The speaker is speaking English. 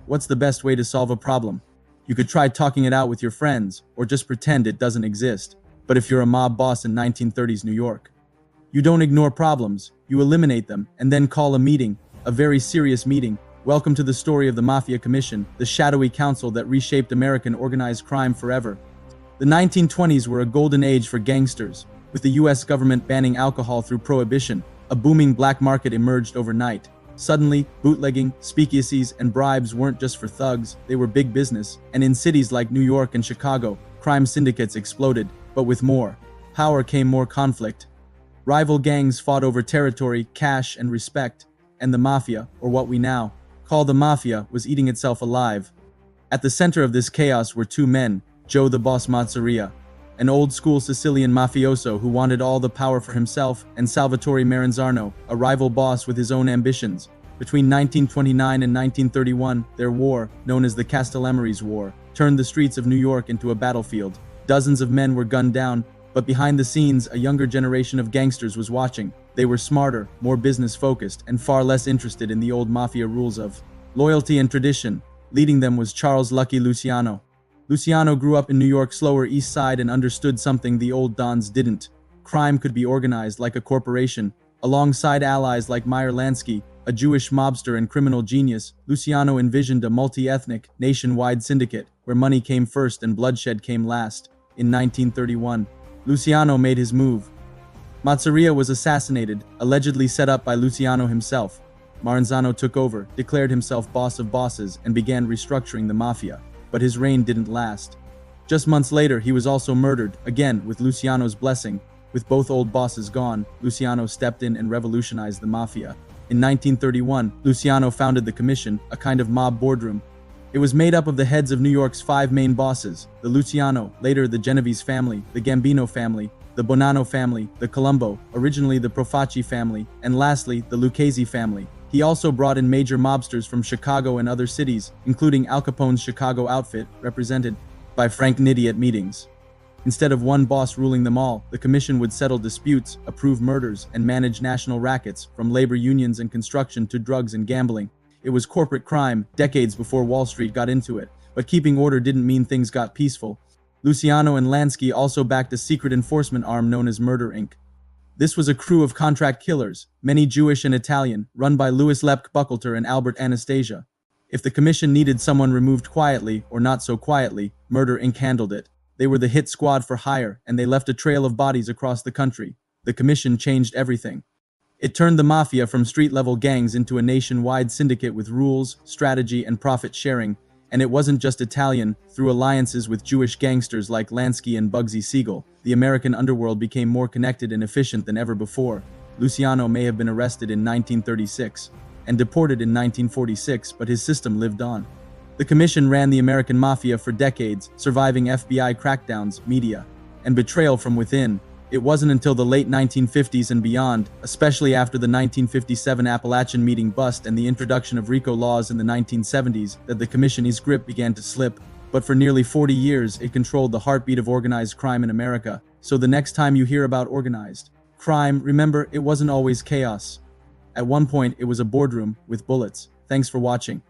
What's the best way to solve a problem? You could try talking it out with your friends, or just pretend it doesn't exist. But if you're a mob boss in 1930s New York, you don't ignore problems, you eliminate them, and then call a meeting, a very serious meeting. Welcome to the story of the Mafia Commission, the shadowy council that reshaped American organized crime forever. The 1920s were a golden age for gangsters. With the US government banning alcohol through Prohibition, a booming black market emerged overnight. Suddenly, bootlegging, speakeasies, and bribes weren't just for thugs, they were big business. And in cities like New York and Chicago, crime syndicates exploded. But with more power came more conflict. Rival gangs fought over territory, cash, and respect. And the Mafia, or what we now call the Mafia, was eating itself alive. At the center of this chaos were two men, Joe the Boss Mazzaria, an old-school Sicilian mafioso who wanted all the power for himself, and Salvatore Maranzano, a rival boss with his own ambitions. Between 1929 and 1931, their war, known as the Castellammarese War, turned the streets of New York into a battlefield. Dozens of men were gunned down, but behind the scenes, a younger generation of gangsters was watching. They were smarter, more business-focused, and far less interested in the old mafia rules of loyalty and tradition. Leading them was Charles Lucky Luciano. Luciano grew up in New York's Lower East Side and understood something the old dons didn't. Crime could be organized like a corporation. Alongside allies like Meyer Lansky, a Jewish mobster and criminal genius, Luciano envisioned a multi-ethnic, nationwide syndicate where money came first and bloodshed came last. In 1931, Luciano made his move. Mazzaria was assassinated, allegedly set up by Luciano himself. Maranzano took over, declared himself boss of bosses, and began restructuring the mafia. But his reign didn't last. Just months later, he was also murdered, again with Luciano's blessing. With both old bosses gone, Luciano stepped in and revolutionized the mafia. In 1931, Luciano founded the Commission, a kind of mob boardroom. It was made up of the heads of New York's 5 main bosses: the Luciano, later the Genovese family, the Gambino family, the Bonanno family, the Colombo, originally the Profaci family, and lastly, the Lucchese family. He also brought in major mobsters from Chicago and other cities, including Al Capone's Chicago outfit, represented by Frank Nitti at meetings. Instead of one boss ruling them all, the commission would settle disputes, approve murders, and manage national rackets, from labor unions and construction to drugs and gambling. It was corporate crime, decades before Wall Street got into it, but keeping order didn't mean things got peaceful. Luciano and Lansky also backed a secret enforcement arm known as Murder Inc. This was a crew of contract killers, many Jewish and Italian, run by Louis Lepke Buchalter and Albert Anastasia. If the commission needed someone removed quietly, or not so quietly, Murder Inc. handled it. They were the hit squad for hire, and they left a trail of bodies across the country. The commission changed everything. It turned the mafia from street-level gangs into a nationwide syndicate with rules, strategy, and profit sharing. And it wasn't just Italian. Through alliances with Jewish gangsters like Lansky and Bugsy Siegel, the American underworld became more connected and efficient than ever before. Luciano may have been arrested in 1936 and deported in 1946, but his system lived on. The commission ran the American Mafia for decades, surviving FBI crackdowns, media, and betrayal from within. It wasn't until the late 1950s and beyond, especially after the 1957 Appalachian Meeting bust and the introduction of RICO laws in the 1970s, that the Commission's grip began to slip. But for nearly 40 years, it controlled the heartbeat of organized crime in America. So the next time you hear about organized crime, remember, it wasn't always chaos. At one point, it was a boardroom with bullets. Thanks for watching.